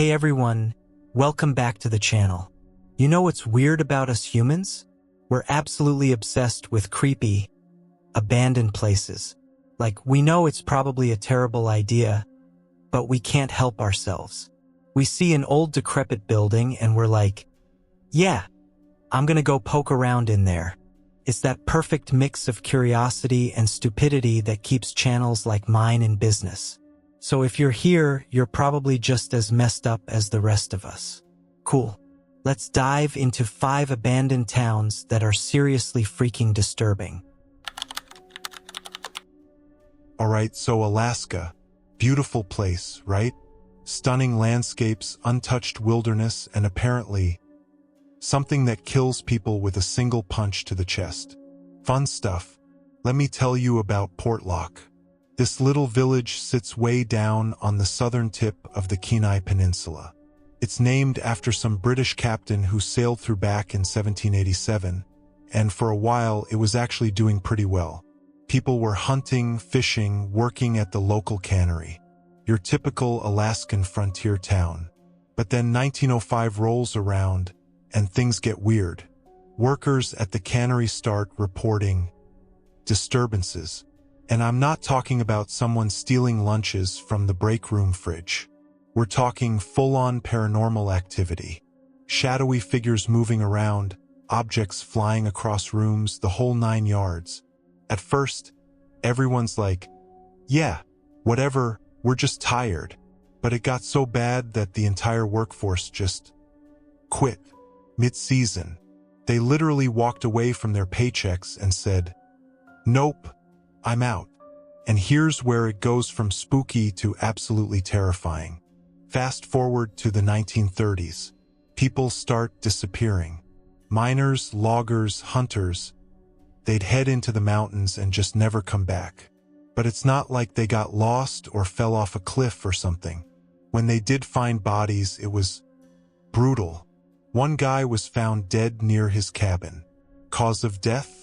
Hey everyone, welcome back to the channel. You know what's weird about us humans? We're absolutely obsessed with creepy, abandoned places. Like, we know it's probably a terrible idea, but we can't help ourselves. We see an old decrepit building and we're like, yeah, I'm gonna go poke around in there. It's that perfect mix of curiosity and stupidity that keeps channels like mine in business. So if you're here, you're probably just as messed up as the rest of us. Cool. Let's dive into 5 abandoned towns that are seriously freaking disturbing. Alright, so Alaska. Beautiful place, right? Stunning landscapes, untouched wilderness, and apparently something that kills people with a single punch to the chest. Fun stuff. Let me tell you about Portlock. This little village sits way down on the southern tip of the Kenai Peninsula. It's named after some British captain who sailed through back in 1787, and for a while it was actually doing pretty well. People were hunting, fishing, working at the local cannery. Your typical Alaskan frontier town. But then 1905 rolls around, and things get weird. Workers at the cannery start reporting disturbances. And I'm not talking about someone stealing lunches from the break room fridge. We're talking full-on paranormal activity. Shadowy figures moving around, objects flying across rooms, the whole 9 yards. At first, everyone's like, yeah, whatever, we're just tired. But it got so bad that the entire workforce just quit mid-season. They literally walked away from their paychecks and said, nope, I'm out. And here's where it goes from spooky to absolutely terrifying. Fast forward to the 1930s. People start disappearing. Miners, loggers, hunters. They'd head into the mountains and just never come back. But it's not like they got lost or fell off a cliff or something. When they did find bodies, it was brutal. One guy was found dead near his cabin. Cause of death?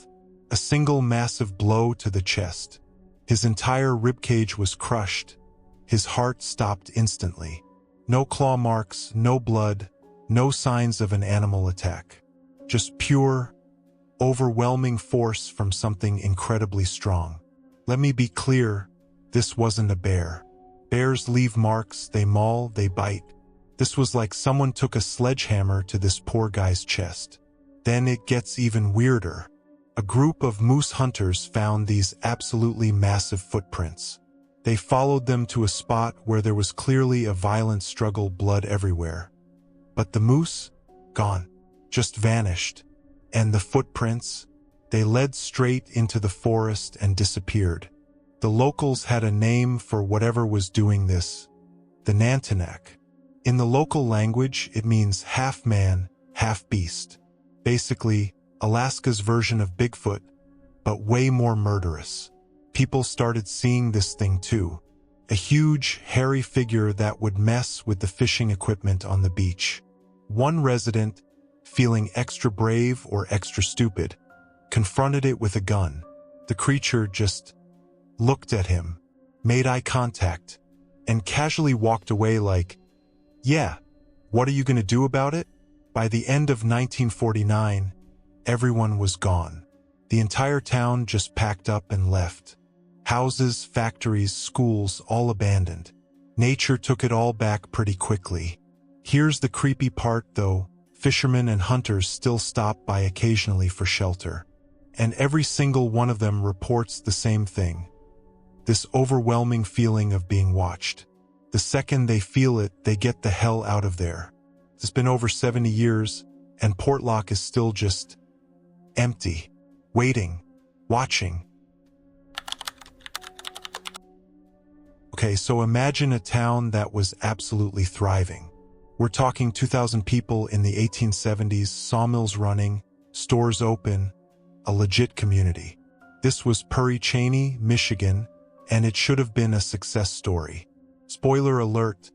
A single massive blow to the chest. His entire ribcage was crushed. His heart stopped instantly. No claw marks, no blood, no signs of an animal attack. Just pure, overwhelming force from something incredibly strong. Let me be clear, this wasn't a bear. Bears leave marks, they maul, they bite. This was like someone took a sledgehammer to this poor guy's chest. Then it gets even weirder. A group of moose hunters found these absolutely massive footprints. They followed them to a spot where there was clearly a violent struggle, blood everywhere. But the moose? Gone. Just vanished. And the footprints? They led straight into the forest and disappeared. The locals had a name for whatever was doing this. The Nantinak. In the local language, it means half man, half beast. Basically, Alaska's version of Bigfoot, but way more murderous. People started seeing this thing too. A huge, hairy figure that would mess with the fishing equipment on the beach. One resident, feeling extra brave or extra stupid, confronted it with a gun. The creature just looked at him, made eye contact, and casually walked away like, yeah, what are you gonna do about it? By the end of 1949, everyone was gone. The entire town just packed up and left. Houses, factories, schools, all abandoned. Nature took it all back pretty quickly. Here's the creepy part though, fishermen and hunters still stop by occasionally for shelter. And every single one of them reports the same thing. This overwhelming feeling of being watched. The second they feel it, they get the hell out of there. It's been over 70 years, and Portlock is still just empty, waiting, watching. Okay, so imagine a town that was absolutely thriving. We're talking 2,000 people in the 1870s, sawmills running, stores open, a legit community. This was Purry Cheney, Michigan, and it should have been a success story. Spoiler alert,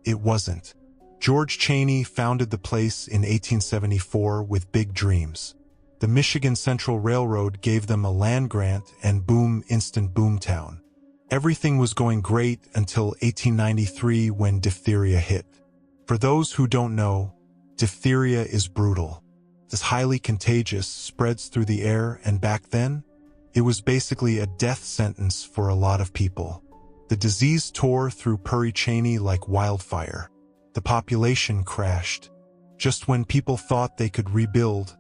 it wasn't. George Cheney founded the place in 1874 with big dreams. The Michigan Central Railroad gave them a land grant and boom, instant boomtown. Everything was going great until 1893 when diphtheria hit. For those who don't know, diphtheria is brutal. It's highly contagious, spreads through the air, and back then, it was basically a death sentence for a lot of people. The disease tore through Puri Cheney like wildfire. The population crashed. Just when people thought they could rebuild,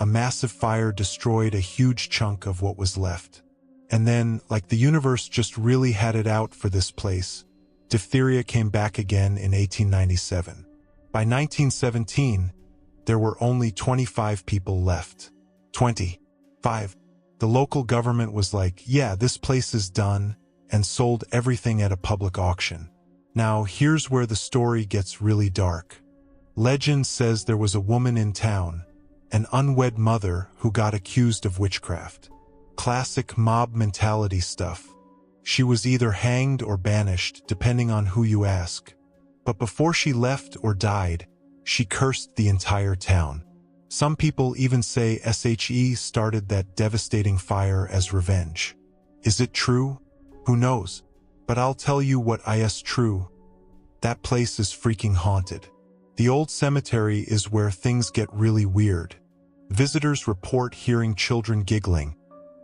a massive fire destroyed a huge chunk of what was left. And then, like the universe just really had it out for this place, diphtheria came back again in 1897. By 1917, there were only 25 people left. 25. The local government was like, yeah, this place is done, and sold everything at a public auction. Now, here's where the story gets really dark. Legend says there was a woman in town, an unwed mother who got accused of witchcraft. Classic mob mentality stuff. She was either hanged or banished, depending on who you ask. But before she left or died, she cursed the entire town. Some people even say SHE started that devastating fire as revenge. Is it true? Who knows? But I'll tell you what is true. That place is freaking haunted. The old cemetery is where things get really weird. Visitors report hearing children giggling,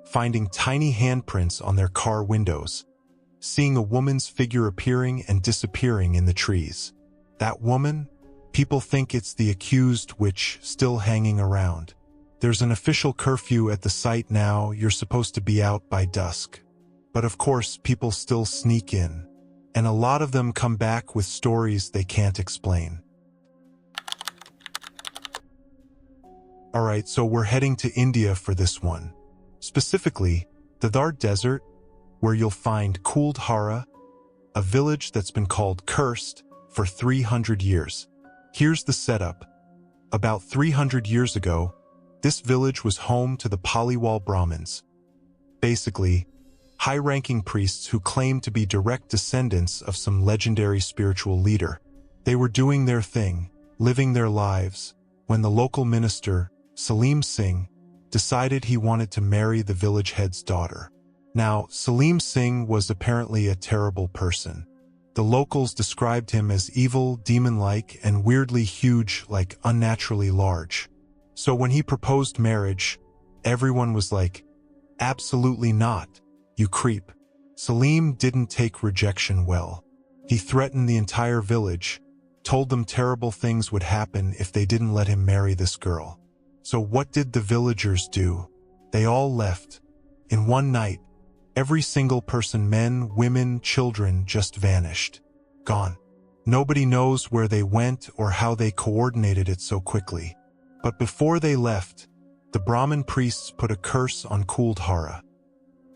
finding tiny handprints on their car windows, seeing a woman's figure appearing and disappearing in the trees. That woman? People think it's the accused witch still hanging around. There's an official curfew at the site now. You're supposed to be out by dusk. But of course, people still sneak in, and a lot of them come back with stories they can't explain. Alright, so we're heading to India for this one. Specifically, the Thar Desert, where you'll find Kuldhara, a village that's been called cursed for 300 years. Here's the setup. About 300 years ago, this village was home to the Paliwal Brahmins. Basically, high-ranking priests who claimed to be direct descendants of some legendary spiritual leader. They were doing their thing, living their lives, when the local minister, Salim Singh, decided he wanted to marry the village head's daughter. Now, Salim Singh was apparently a terrible person. The locals described him as evil, demon-like, and weirdly huge, like unnaturally large. So when he proposed marriage, everyone was like, absolutely not, you creep. Salim didn't take rejection well. He threatened the entire village, told them terrible things would happen if they didn't let him marry this girl. So what did the villagers do? They all left. In one night, every single person, men, women, children, just vanished. Gone. Nobody knows where they went or how they coordinated it so quickly. But before they left, the Brahmin priests put a curse on Kuldhara,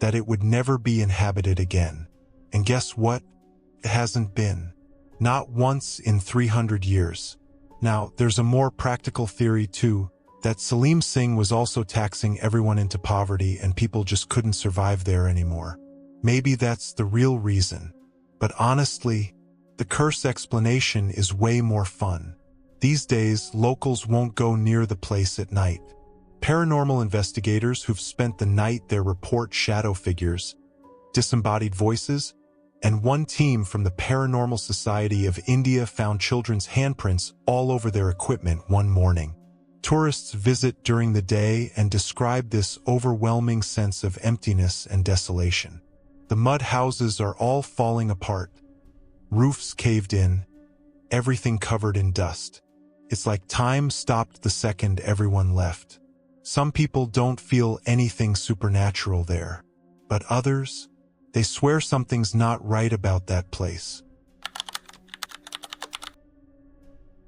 that it would never be inhabited again. And guess what? It hasn't been. Not once in 300 years. Now, there's a more practical theory too, that Salim Singh was also taxing everyone into poverty and people just couldn't survive there anymore. Maybe that's the real reason. But honestly, the curse explanation is way more fun. These days, locals won't go near the place at night. Paranormal investigators who've spent the night there report shadow figures, disembodied voices, and one team from the Paranormal Society of India found children's handprints all over their equipment one morning. Tourists visit during the day and describe this overwhelming sense of emptiness and desolation. The mud houses are all falling apart, roofs caved in, everything covered in dust. It's like time stopped the second everyone left. Some people don't feel anything supernatural there, but others, they swear something's not right about that place.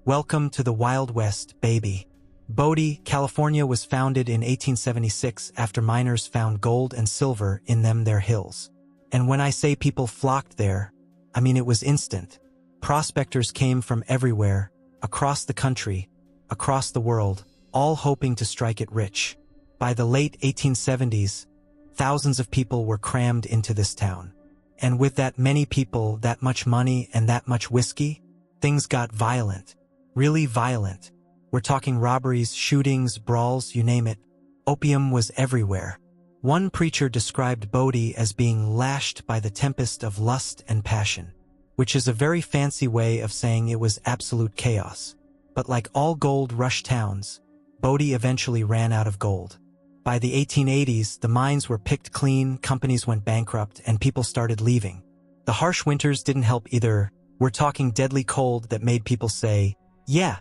Welcome to the Wild West, baby. Bodie, California was founded in 1876 after miners found gold and silver in their hills. And when I say people flocked there, I mean it was instant. Prospectors came from everywhere, across the country, across the world, all hoping to strike it rich. By the late 1870s, thousands of people were crammed into this town. And with that many people, that much money, and that much whiskey, things got violent. Really violent. We're talking robberies, shootings, brawls, you name it. Opium was everywhere. One preacher described Bodie as being lashed by the tempest of lust and passion. which is a very fancy way of saying it was absolute chaos. But like all gold rush towns, Bodie eventually ran out of gold. By the 1880s, the mines were picked clean, companies went bankrupt, and people started leaving. The harsh winters didn't help either. We're talking deadly cold that made people say, "Yeah,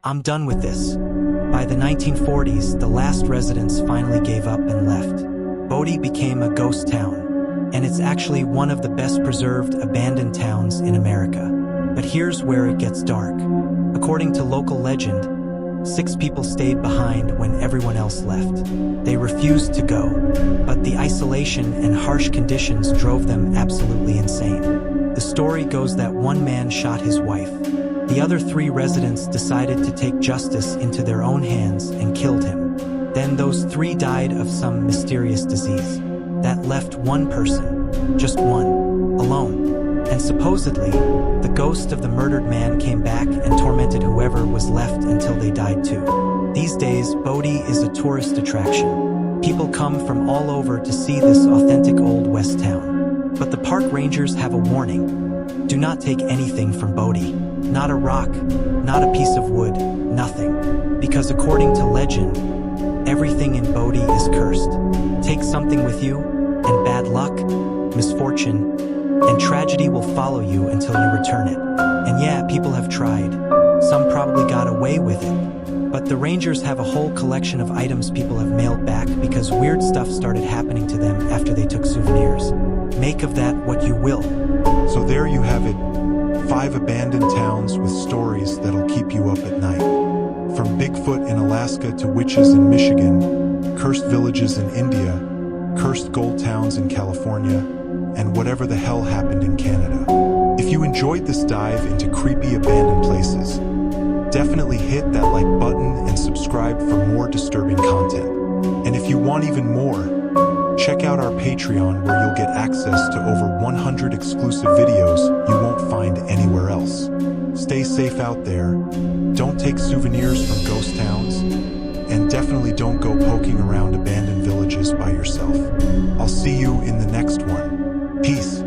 I'm done with this." By the 1940s, the last residents finally gave up and left. Bodie became a ghost town, and it's actually one of the best preserved abandoned towns in America. But here's where it gets dark. According to local legend, 6 people stayed behind when everyone else left. They refused to go, but the isolation and harsh conditions drove them absolutely insane. The story goes that one man shot his wife. The other 3 residents decided to take justice into their own hands and killed him. Then those 3 died of some mysterious disease. That left one person, just one, alone. And supposedly, the ghost of the murdered man came back and tormented whoever was left until they died too. These days, Bodie is a tourist attraction. People come from all over to see this authentic old West town. But the park rangers have a warning. Do not take anything from Bodie. Not a rock, not a piece of wood, nothing. Because according to legend, everything in Bodie is cursed. Take something with you, and bad luck, misfortune, and tragedy will follow you until you return it. And yeah, people have tried. Some probably got away with it. But the rangers have a whole collection of items people have mailed back because weird stuff started happening to them after they took souvenirs. Make of that what you will. So there you have it. 5 abandoned towns with stories that'll keep you up at night. From Bigfoot in Alaska to witches in Michigan, cursed villages in India, cursed gold towns in California, and whatever the hell happened in Canada. If you enjoyed this dive into creepy abandoned places, definitely hit that like button and subscribe for more disturbing content. And if you want even more, check out our Patreon where you'll get access to over 100 exclusive videos you won't find anywhere else. Stay safe out there, don't take souvenirs from ghost towns, and definitely don't go poking around abandoned villages by yourself. I'll see you in the next one. Peace.